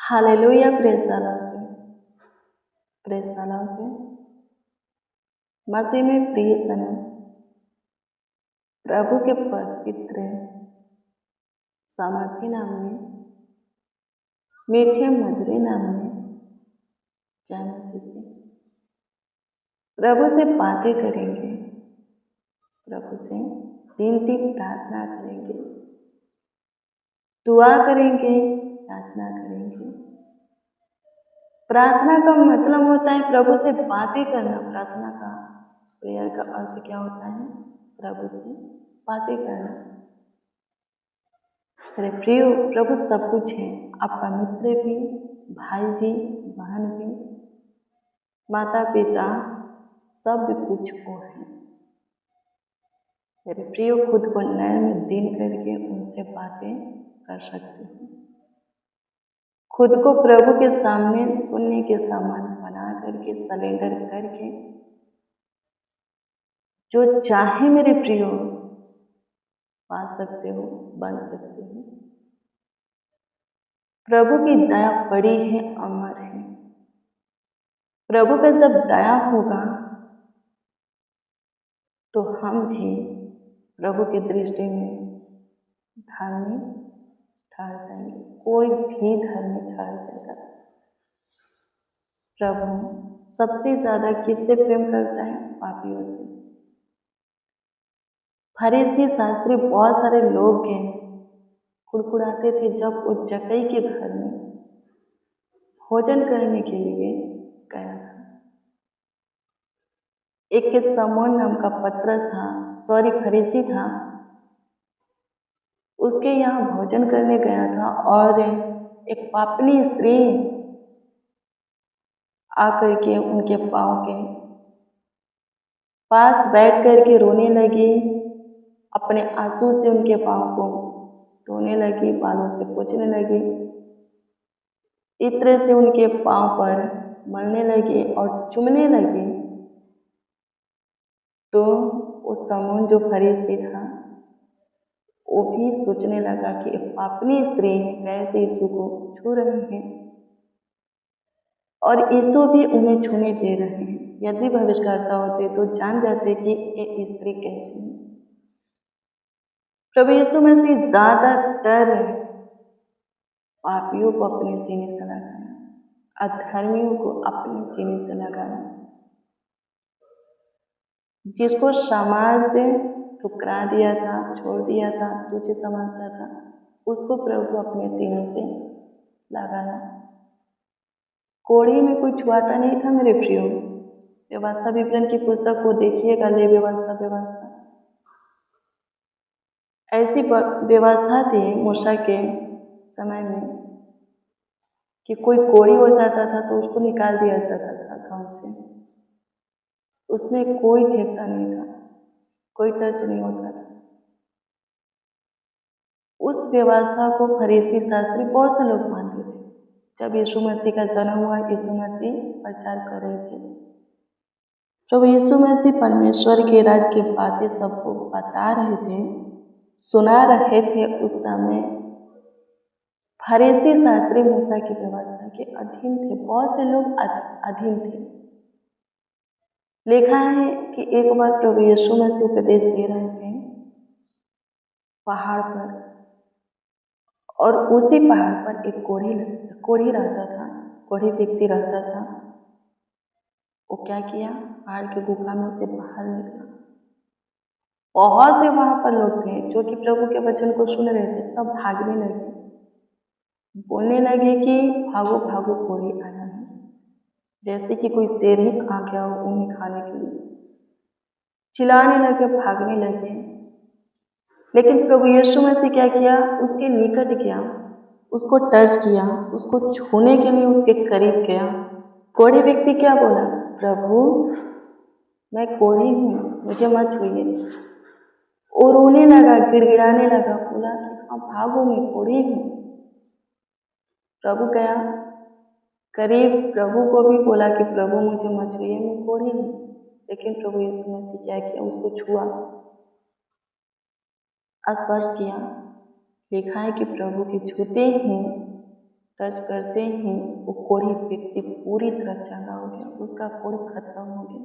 Hallelujah, praise the lord. मसीह में प्रिय सनम, प्रभु के पवित्र सामर्थी नाम में, मीठे मधुरे नाम में, जय मसीह की। प्रभु से बातें करेंगे, प्रभु से विनती प्रार्थना करेंगे, दुआ करेंगे, याचना करेंगे। प्रार्थना का मतलब होता है प्रभु से बातें करना। प्रार्थना का प्रेयर का अर्थ क्या होता है? प्रभु से बातें करना। अरे प्रियो, प्रभु सब कुछ है। आपका मित्र भी, भाई भी, बहन भी, माता पिता, सब कुछ वो है। मेरे प्रियो, खुद को नए में दिन करके उनसे बातें कर सकते हो। खुद को प्रभु के सामने सुनने के सामान बना करके, सरेंडर करके, जो चाहे मेरे प्रियो पा सकते हो, बन सकते हो। प्रभु की दया बड़ी है, अमर है। प्रभु का जब दया होगा तो हम भी प्रभु की दृष्टि में धर्मी ठहर जाएंगे। कोई भी धर्मी ठहर जाएगा। प्रभु सबसे ज्यादा किससे प्रेम करता है? पापियों से। फरीसी शास्त्री बहुत सारे लोग के कुड़कुड़ाते थे जब वो जक्कई के घर में भोजन करने के लिए गया था। एक के समौन नाम का पतरस था, फरीसी था, उसके यहाँ भोजन करने गया था और एक पापनी स्त्री आकर के उनके पाँव के पास बैठ करके रोने लगी, अपने आंसू से उनके पाँव को धोने लगी, बालों से पोंछने लगी, इत्र से उनके पाँव पर मलने लगी और चूमने लगी। तो उस समून जो फरीसी था वो भी सोचने लगा कि पापनी स्त्री कैसे यीशु को छू रही है और यीशु भी उन्हें छूने दे रहे हैं। यदि भविष्यद्वक्ता होते तो जान जाते कि ये स्त्री कैसी है। प्रभु यीशु मसीह ज्यादातर पापियों को अपने सीने से लगाया, अधर्मियों को अपने सीने से लगाया। जिसको समाज से ठुकरा दिया था, छोड़ दिया था, तुझे समझता था, उसको प्रभु अपने सीने से लगाया। कोढ़ी में कोई छुआता नहीं था मेरे प्रियो। व्यवस्था विवरण की पुस्तक को देखिएगा, ले व्यवस्था ऐसी व्यवस्था थी मूसा के समय में कि कोई कोढ़ी हो जाता था तो उसको निकाल दिया जाता था गांव से। उसमें कोई ठेका नहीं था, कोई टच नहीं होता था। उस व्यवस्था को फरीसी शास्त्री बहुत से लोग मानते थे। जब यीशु मसीह का जन्म हुआ, यीशु मसीह प्रचार कर रहे थे। प्रभु यीशु मसीह परमेश्वर के राज की बातें सबको बता रहे थे, सुना रहे थे। उस समय फरीसी शास्त्री मूसा की व्यवस्था के अधीन थे। बहुत से लोग अधीन थे। लिखा है कि एक बार प्रभु यीशु मसीह उपदेश दे रहे थे पहाड़ पर, और उसी पहाड़ पर एक कोढ़ी रहता था, कोढ़ी व्यक्ति रहता था। वो क्या किया? पहाड़ की गुफा में से बाहर निकला। बहुत से वहां पर लोग थे जो कि प्रभु के वचन को सुन रहे थे। सब भागने लगे, बोलने लगे कि भागो भागो, कोढ़ी आया है। जैसे कि कोई शेर ही आ गया हो उन्हें खाने के लिए। चिल्लाने लगे, भागने लगे। लेकिन प्रभु यीशु मसीह क्या किया? उसके निकट गया, उसको टच किया, उसको छूने के लिए उसके करीब गया। कोढ़ी व्यक्ति क्या बोला? प्रभु, मैं कोढ़ी हूँ, मुझे मत छूइए। और रोने लगा, गिड़गिड़ाने लगा, बोला कि हाँ भागो, मैं कोढ़ी हूँ। प्रभु गया करीब, प्रभु को भी बोला कि प्रभु मुझे मत छूइए, मैं कोढ़ी हूँ। लेकिन प्रभु यीशु मसीह क्या किया? उसको छुआ, स्पर्श किया। लिखा है कि प्रभु के छूते ही टच करते ही वो कोढ़ी व्यक्ति पूरी तरह चंगा हो गया, उसका कोढ़ खत्म हो गया।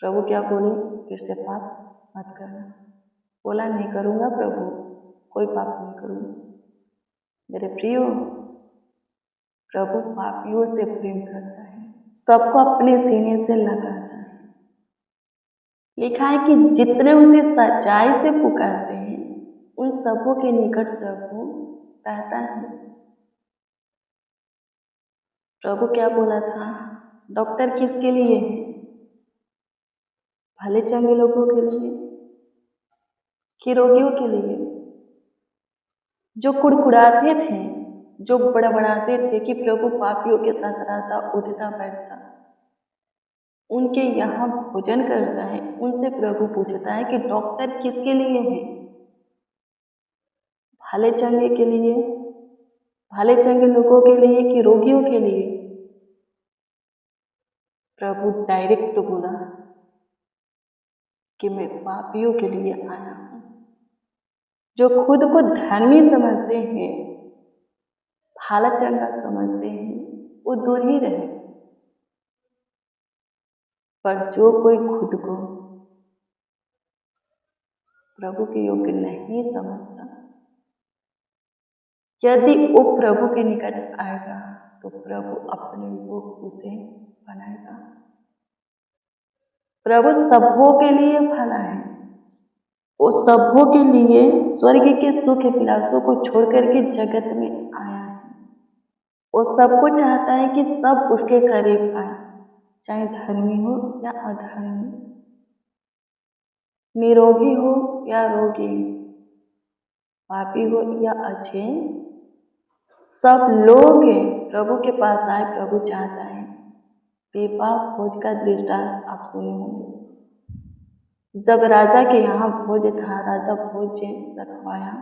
प्रभु क्या बोले, फिर से पाप मत करना। बोला नहीं करूँगा प्रभु, कोई पाप नहीं करूँगा। मेरे प्रियो, प्रभु पापियों से प्रेम करता है, सबको अपने सीने से लगाता है। लिखा है कि जितने उसे सच्चाई से पुकारते हैं उन सबों के निकट प्रभु रहता है। प्रभु क्या बोला था, डॉक्टर किसके लिए है? भले चंगे लोगों के लिए कि रोगियों के लिए? जो कुड़कुड़ाते थे, जो बड़बड़ाते थे कि प्रभु पापियों के साथ रहता, उठता बैठता, उनके यहाँ भोजन करता है, उनसे प्रभु पूछता है कि डॉक्टर किसके लिए है? भले चंगे के लिए, भले चंगे लोगों के लिए कि रोगियों के लिए? प्रभु डायरेक्ट बोला कि मैं पापियों के लिए आया हूँ। जो खुद को धर्मी समझते हैं, भला चंगा समझते हैं, वो दूर ही रहे। पर जो कोई खुद को प्रभु के योग्य नहीं समझता, यदि वो प्रभु के निकट आएगा तो प्रभु अपने लोग उसे बनाएगा। प्रभु सबों के लिए भला है, वो सबों के लिए स्वर्ग के सुख विलासों को छोड़कर के जगत में आया है। वो सबको चाहता है कि सब उसके करीब आए, चाहे धर्मी हो या अधर्मी, निरोगी हो या रोगी, पापी हो या अच्छे, सब लोग प्रभु के पास आए। प्रभु चाहता है। विवाह भोज का दृष्टांत आप सुने होंगे। जब राजा के यहाँ भोज था, राजा भोज रखवाया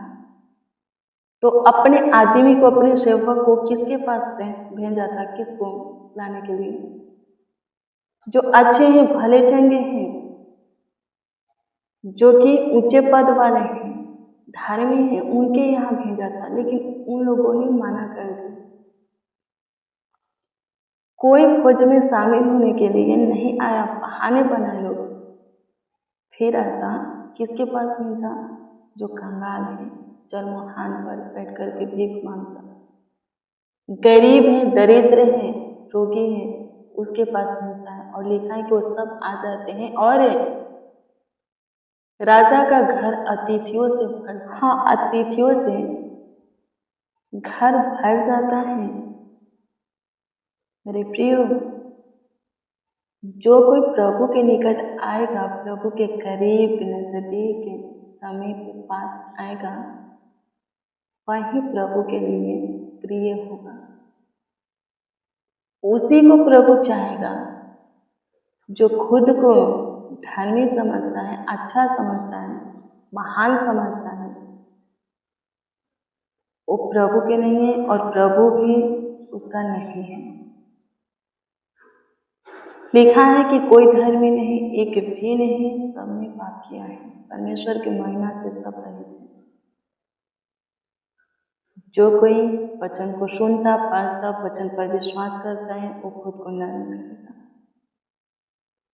तो अपने आदमी को, अपने सेवक को किसके पास से भेजा था? किसको लाने के लिए? जो अच्छे हैं, भले चंगे हैं, जो कि ऊंचे पद वाले हैं, धार्मी हैं, उनके यहाँ भेजा था। लेकिन उन लोगों ने मना कर दिया। कोई भोज में शामिल होने के लिए नहीं आया, बहाने बनाए लोग। फिर राजा किसके पास भेजा? जो कंगाल है, जलमुहान पर बैठ कर के भीख मांगता, गरीब है, दरिद्र है, रोगी है, उसके पास भेजता है। और लिखा है कि वो सब आ जाते हैं और राजा का घर अतिथियों से भर, अतिथियों से घर भर जाता है। मेरे प्रियो, जो कोई प्रभु के निकट आएगा, प्रभु के करीब, नजदीक, समीप, पास आएगा, वही प्रभु के लिए प्रिय होगा। उसी को प्रभु चाहेगा जो खुद को धर्मी समझता है, अच्छा समझता है, महान समझता है। वो प्रभु के नहीं है और प्रभु भी उसका नहीं है। लिखा है कि कोई धर्मी नहीं, एक भी नहीं, सबने पाप किया है, परमेश्वर की महिमा से सब रहित है। जो कोई वचन को सुनता, पढ़ता, वचन पर विश्वास करता है, वो खुद को नर्म करेगा,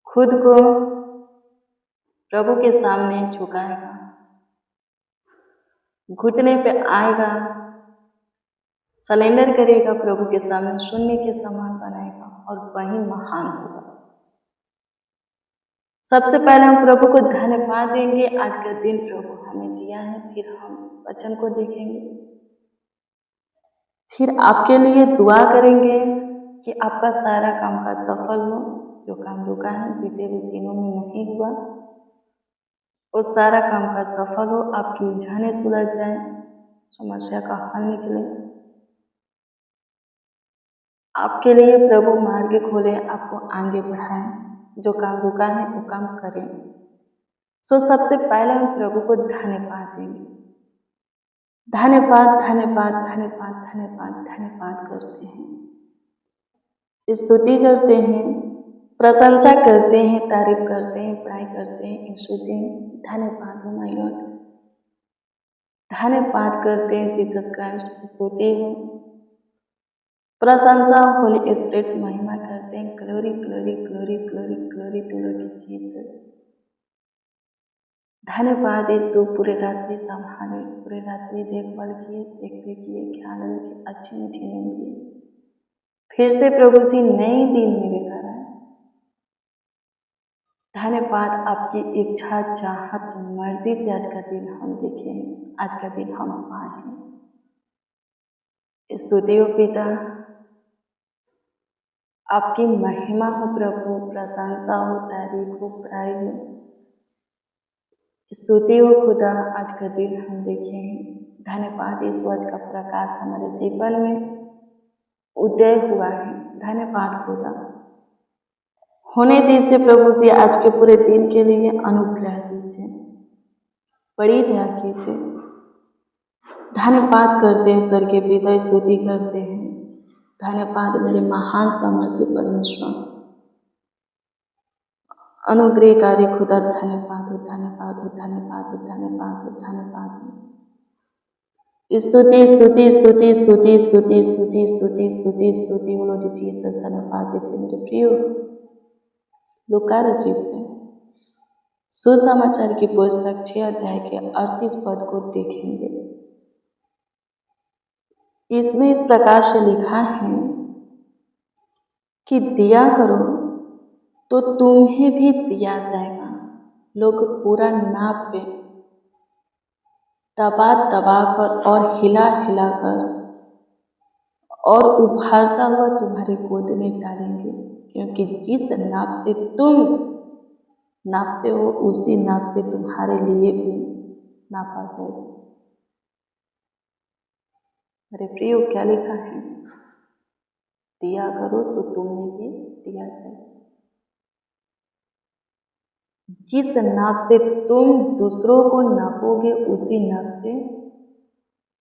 खुद को प्रभु के सामने झुकाएगा, घुटने पे आएगा, सरेंडर करेगा, प्रभु के सामने शून्य के समान बनाएगा और वही महान होगा। सबसे पहले हम प्रभु को धन्यवाद देंगे, आज का दिन प्रभु हमें दिया है। फिर हम वचन को देखेंगे, फिर आपके लिए दुआ करेंगे कि आपका सारा काम का सफल हो। जो काम रुका है, बीते हुए दिनों में नहीं हुआ, वो सारा काम का सफल हो, आपकी उलझने सुलझ जाए, समस्या का हल निकले। आपके लिए प्रभु मार्ग खोले, आपको आगे बढ़ाए, जो काम रुका है वो काम करें। सबसे पहले हम प्रभु को धन्यवाद देंगे। धन्यवाद, धन्यवाद, धन्यवाद, धन्यवाद, धन्यवाद करते हैं, स्तुति करते हैं, प्रशंसा करते हैं, तारीफ करते हैं, पढ़ाई करते हैं। यीशु जी, धन्यवाद हो माय लॉर्ड। धन्यवाद करते हैं जीसस क्राइस्ट की स्तुति हो, प्रशंसा होली स्पिरिट महिमा करते हैं। Glory glory glory glory glory to Lord Jesus. धन्यवाद यीशु, पूरे रात्रि संभाले, पूरे रात्रि देखभाल किए, देखते किए, ख्याल रखे, अच्छी मीठी नींद दिए। फिर से प्रभु जी नई दिन मेरे घर आए। धन्यवाद आपकी इच्छा चाहत मर्जी से आज का दिन हम देखे हैं, आज का दिन हम पाए हैं। स्तुति हो पिता, आपकी महिमा हो प्रभु, प्रशंसा हो, तारीफ हो, बड़ाई हो। स्तुति हो खुदा, आज का दिन हम देखे हैं। धन्यवाद यीशु, आज का प्रकाश हमारे जीवन में उदय हुआ है। धन्यवाद खुदा, होने दीजिए प्रभु जी आज के पूरे दिन के लिए, अनुग्रह दीजिए, बड़ी दया कीजिए। धन्यवाद करते हैं स्वर्गीय पिता, स्तुति करते हैं। धन्यवाद मेरे महान सामर्थ्य परमेश्वर, अनुग्रहकारी खुदा। धन्यवाद हो, धन्यवाद हो, धन्यवाद हो, धन्यवाद हो, धन्यवाद हो। स्तुति स्तुति स्तुति स्तुति स्तुति स्तुति स्तुति स्तुति स्तुति हो लॉर्ड जीसस। धन्यवाद देते मेरे प्रिय। लूका रचित है सुसमाचार की पुस्तक 6 अध्याय के 38 पद को देखेंगे। इसमें इस प्रकार से लिखा है कि दिया करो तो तुम्हें भी दिया जाएगा। लोग पूरा नाप पे दबा दबा कर और हिला हिला कर और उभारता हुआ तुम्हारे गोद में डालेंगे, क्योंकि जिस नाप से तुम नापते हो उसी नाप से तुम्हारे लिए भी नापा जाएगा। अरे प्रियो, क्या लिखा है? दिया करो तो तुम्हें भी दिया जाएगा। जिस नाप से तुम दूसरों को नापोगे उसी नाप से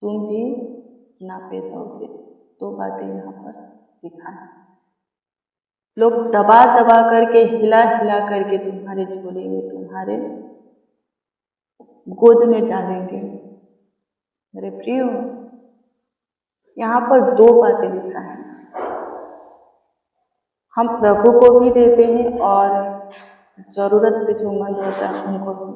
तुम भी नापे जाओगे। दो बातें यहाँ पर लिखा है। लोग दबा दबा करके, हिला हिला करके तुम्हारे झोले में, तुम्हारे गोद में डालेंगे। मेरे प्रियो, यहाँ पर दो बातें लिखा है। हम प्रभु को भी देते हैं और जरूरत पे जो मंद होता है उनको भी।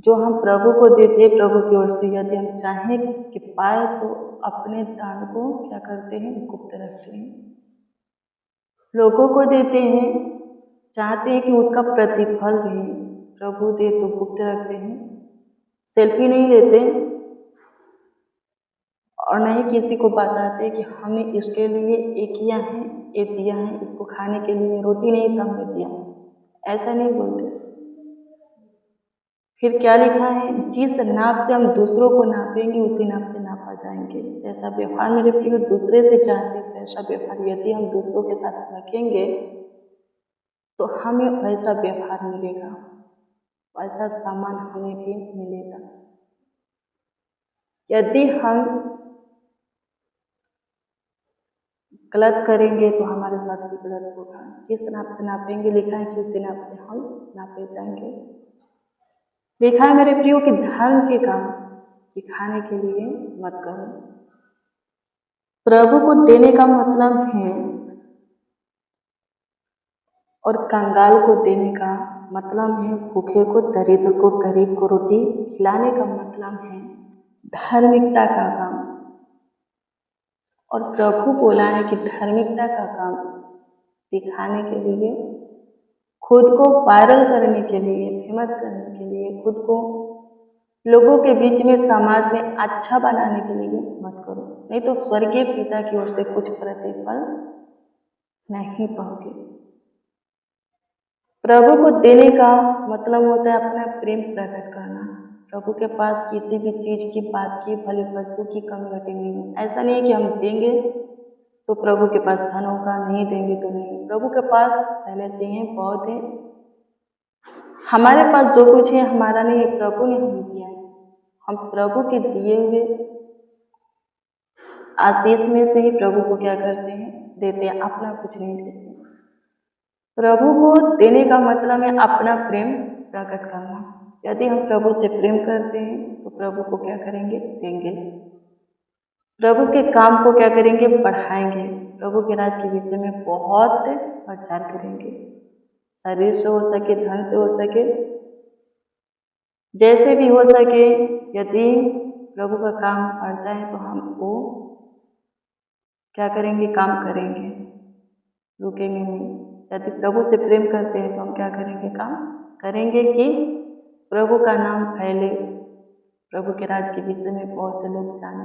जो हम प्रभु को देते हैं, प्रभु की ओर से यदि हम चाहें कि पाए तो अपने दान को क्या करते हैं? गुप्त रखते हैं। लोगों को देते हैं, चाहते हैं कि उसका प्रतिफल भी प्रभु दे, तो गुप्त रखते हैं। सेल्फी नहीं लेते और नहीं किसी को बताते कि हमने इसके लिए ये किया है, ये दिया है, इसको खाने के लिए रोटी नहीं था हमने दिया, ऐसा नहीं बोलते। फिर क्या लिखा है? जिस नाप से हम दूसरों को नापेंगे उसी नाप से नापा जाएंगे। जैसा व्यवहार मेरे प्रिय दूसरे से चाहते हैं, वैसा व्यवहार यदि हम दूसरों के साथ रखेंगे तो हमें वैसा व्यवहार मिलेगा, वैसा सामान हमें भी मिलेगा। यदि हम गलत करेंगे तो हमारे साथ भी गलत होगा। जिस नाप से नापेंगे, लिखा है कि उसी नाप से हम नापे जाएंगे। लिखा है मेरे प्रियो कि धर्म के काम दिखाने के लिए मत करो। प्रभु को देने का मतलब है और कंगाल को देने का मतलब है, भूखे को, दरिद्र को, गरीब को रोटी खिलाने का मतलब है धार्मिकता का काम। और प्रभु बोला है कि धार्मिकता का काम दिखाने के लिए, खुद को वायरल करने के लिए, फेमस करने के लिए, खुद को लोगों के बीच में, समाज में अच्छा बनाने के लिए मत करो, नहीं तो स्वर्गीय पिता की ओर से कुछ प्रतिफल नहीं पाओगे। प्रभु को देने का मतलब होता है अपना प्रेम प्रकट करना। प्रभु के पास किसी भी चीज की, बात की, भली वस्तु की कमी घटी नहीं है। ऐसा नहीं है कि हम देंगे तो प्रभु के पास धन होगा, नहीं देंगे तो नहीं। प्रभु के पास पहले से है, बहुत है। हमारे पास जो कुछ है हमारा नहीं है, प्रभु ने हमें दिया है। हम प्रभु के दिए हुए आशीष में से ही प्रभु को क्या करते हैं? देते हैं, अपना कुछ नहीं देते। प्रभु को देने का मतलब है अपना प्रेम प्रकट करना। यदि हम प्रभु से प्रेम करते हैं तो प्रभु को क्या करेंगे? देंगे। प्रभु के काम को क्या करेंगे? बढ़ाएंगे। प्रभु के राज के विषय में बहुत प्रचार करेंगे, शरीर से हो सके, धन से हो सके, जैसे भी हो सके। यदि प्रभु का काम पड़ता है तो हम वो क्या करेंगे? काम करेंगे, रुकेंगे नहीं। यदि प्रभु से प्रेम करते हैं तो हम क्या करेंगे? काम करेंगे कि प्रभु का नाम फैले, प्रभु के राज के विषय में बहुत से लोग जाने।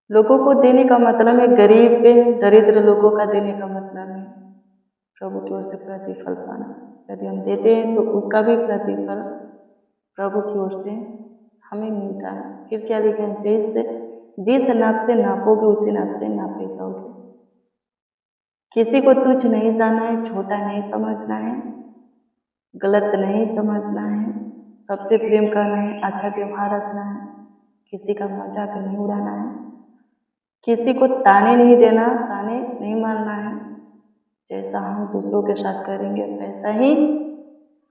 लोगों को देने का मतलब है, गरीब दरिद्र लोगों का देने का मतलब है प्रभु की ओर से प्रतिफल पाना। यदि हम देते हैं तो उसका भी प्रतिफल प्रभु की ओर से हमें मिलता है। फिर क्या लिखा है? जिस नाप से नापोगे उसी नाप से नापे जाओगे। किसी को तुच्छ नहीं जाना है, छोटा नहीं समझना है, गलत नहीं समझना है, सबसे प्रेम करना है, अच्छा व्यवहार रखना है, किसी का मजाक नहीं उड़ाना है, किसी को ताने नहीं देना, ताने नहीं मारना है। जैसा हम दूसरों के साथ करेंगे वैसा ही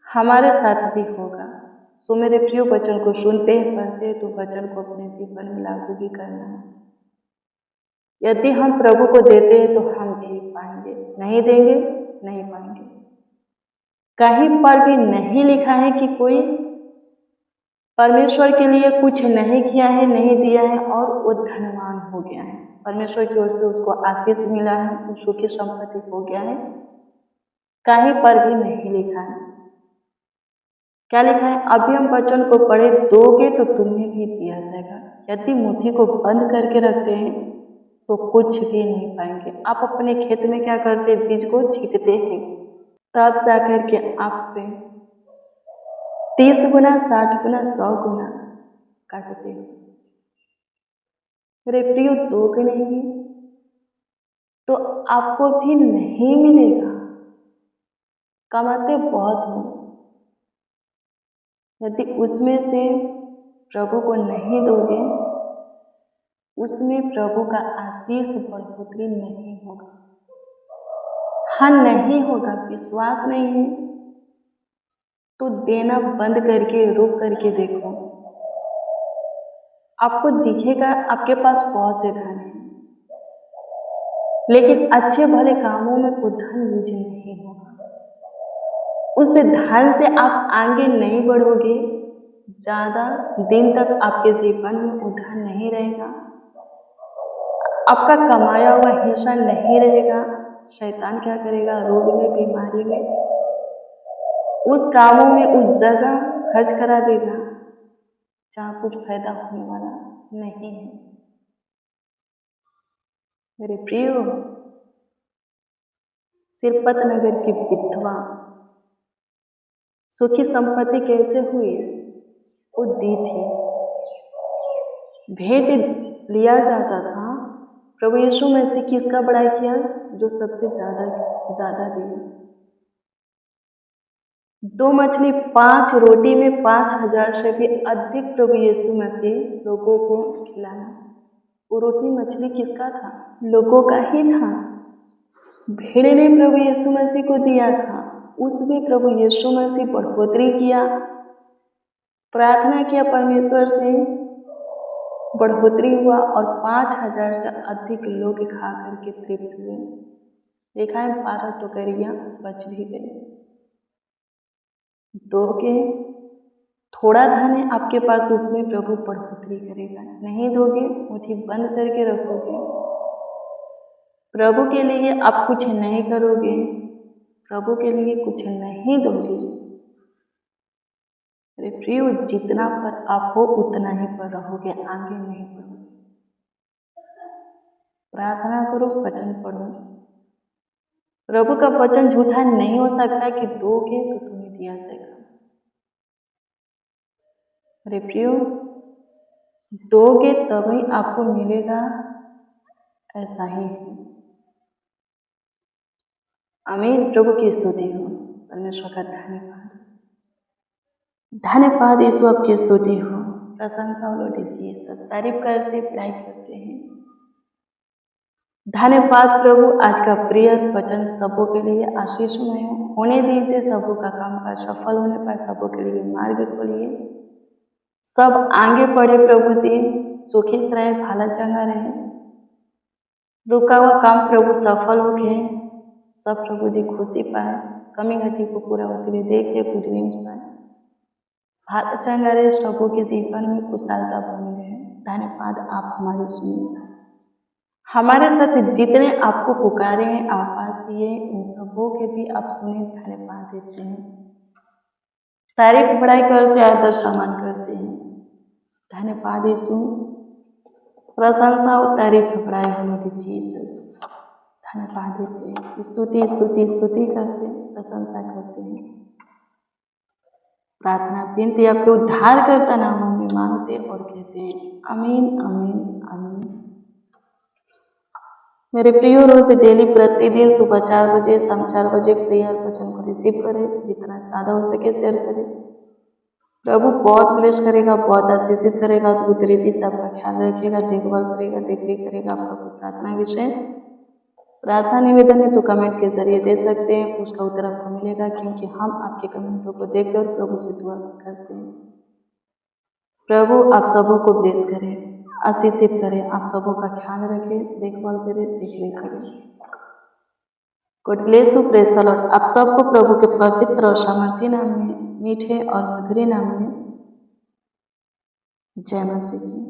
हमारे साथ भी होगा। सो मेरे प्रिय वचन को सुनते हैं, पढ़ते हैं तो वचन को अपने जीवन में लागू भी करना है। यदि हम प्रभु को देते हैं तो हम भी पाएंगे, नहीं देंगे नहीं पाएंगे। कहीं पर भी नहीं लिखा है कि कोई परमेश्वर के लिए कुछ नहीं किया है, नहीं दिया है और वो धनवान हो गया है, परमेश्वर की ओर से उसको आशीष मिला है, वो सुखी संपत्ति हो गया है। कहीं पर भी नहीं लिखा है। क्या लिखा है? अभी हम वचन को पढ़े, दोगे तो तुम्हें भी दिया जाएगा। यदि मुट्ठी को बंद करके रखते हैं तो कुछ भी नहीं पाएंगे। आप अपने खेत में क्या करते हैं? बीज को छींटते हैं, तब जा करके आप पे 30 गुना, 60 गुना, 100 गुना काटते हैं। मेरे प्रियो, दोगे नहीं तो आपको भी नहीं मिलेगा। कमाते बहुत हो, यदि उसमें से प्रभु को नहीं दोगे, उसमें प्रभु का आशीष बढ़ोतरी नहीं होगा। हाँ, नहीं होगा। विश्वास नहीं है तो देना बंद करके, रुक करके देखो, आपको दिखेगा आपके पास बहुत से धन है, लेकिन अच्छे भले कामों में वो धन यूज नहीं होगा। उस धन से आप आगे नहीं बढ़ोगे, ज्यादा दिन तक आपके जीवन में वो धन नहीं रहेगा, आपका कमाया हुआ हिस्सा नहीं रहेगा। शैतान क्या करेगा? रोग में, बीमारी में, उस कामों में, उस जगह खर्च करा देगा जहाँ कुछ फायदा होने वाला नहीं है। मेरे प्रियो, सिरपत नगर की विधवा सुखी संपत्ति कैसे हुई? वो दी थी, भेंट लिया जाता था। प्रभु यीशु मसीह किसका बड़ाई किया? जो सबसे ज्यादा दिया। 2 मछली 5 रोटी में 5000 से भी अधिक प्रभु यीशु मसीह लोगों को खिलाया। वो रोटी मछली किसका था? लोगों का ही था। भेड़ ने प्रभु यीशु मसीह को दिया था, उसमें प्रभु यीशु मसीह बढ़ोतरी किया, प्रार्थना किया परमेश्वर से, बढ़ोतरी हुआ और 5000 से अधिक लोग खा करके तृप्त हुए। देखा है, 12 टोकरियां बच भी गई। दोगे, थोड़ा धन है आपके पास, उसमें प्रभु बढ़ोतरी करेगा। नहीं दोगे, मुट्ठी बंद करके रखोगे, प्रभु के लिए आप कुछ नहीं करोगे, प्रभु के लिए कुछ नहीं दोगे। अरे प्रियो, जितना पर आप हो उतना ही पर रहोगे, आगे नहीं बढ़ोगे। प्रार्थना करो, वचन पढ़ो। प्रभु का वचन झूठा नहीं हो सकता कि दोगे तो तुम्हें दिया जाएगा। अरे प्रियो, दोगे तभी आपको मिलेगा, ऐसा ही है। आमीन। प्रभु की स्तुति हो, परमेश्वर का धन्यवाद। धन्यवाद यीशु, आपकी स्तुति हो, प्रशंसा हो। लॉर्ड जीसस, तारीफ करते, बड़ाई करते हैं। धन्यवाद प्रभु, आज का प्रिय वचन सबों के लिए आशीषमय हो। होने दीजिए सबों का काम काज सफल होने पाए, सबों के लिए मार्ग खोलिए, सब आगे बढ़े प्रभु जी, सुखी से रहे, भाला चंगा रहे, रुका हुआ काम प्रभु सफल हो गए, सब प्रभु जी खुशी पाए, कमी घटी को पूरा होते हुए देखे, गुड न्यूज पाए, भाला चंगा रहे, सबों के जीवन में कुशलता बनी रहे। धन्यवाद, आप हमारे सुनिए, हमारे साथ जितने आपको पुकारे हैं, आवाज दिए, उन सबों के भी आप सुने। धन्यवाद देते हैं, तारीफ बड़ाई करते हैं, आदर सम्मान करते हैं। धन्यवाद यीशु, प्रशंसा और तारीफ बड़ाई होने की जीसस। धन्यवाद देते हैं, स्तुति स्तुति स्तुति करते हैं, प्रशंसा करते हैं। प्रार्थना विनती आपके उद्धार करता नाम में मांगते और कहते हैं आमीन आमीन आमीन। मेरे प्रियो, रोज डेली प्रतिदिन सुबह 4 बजे, शाम 4 बजे प्रेयर वचन को रिसीव करें, जितना ज़्यादा हो सके शेयर करें। प्रभु बहुत ब्लेस करेगा, बहुत आशीषित करेगा, अद्भुत रीति से आपका ख्याल रखेगा, देखभाल करेगा, देखरेख करेगा। आपका कोई प्रार्थना विषय, प्रार्थना निवेदन है तो कमेंट के जरिए दे सकते हैं, उसका उत्तर आपको मिलेगा, क्योंकि हम आपके कमेंटों को देखकर प्रभु से दुआ करते हैं। प्रभु आप सबों को ब्लेस करें, आशीषित करें, आप सबों का ख्याल रखें, देखभाल करें, देखरेख करें। God bless you, praise the Lord. आप सबको प्रभु के पवित्र और सामर्थी नाम में, मीठे और मधुरे नाम में जय मसीह की।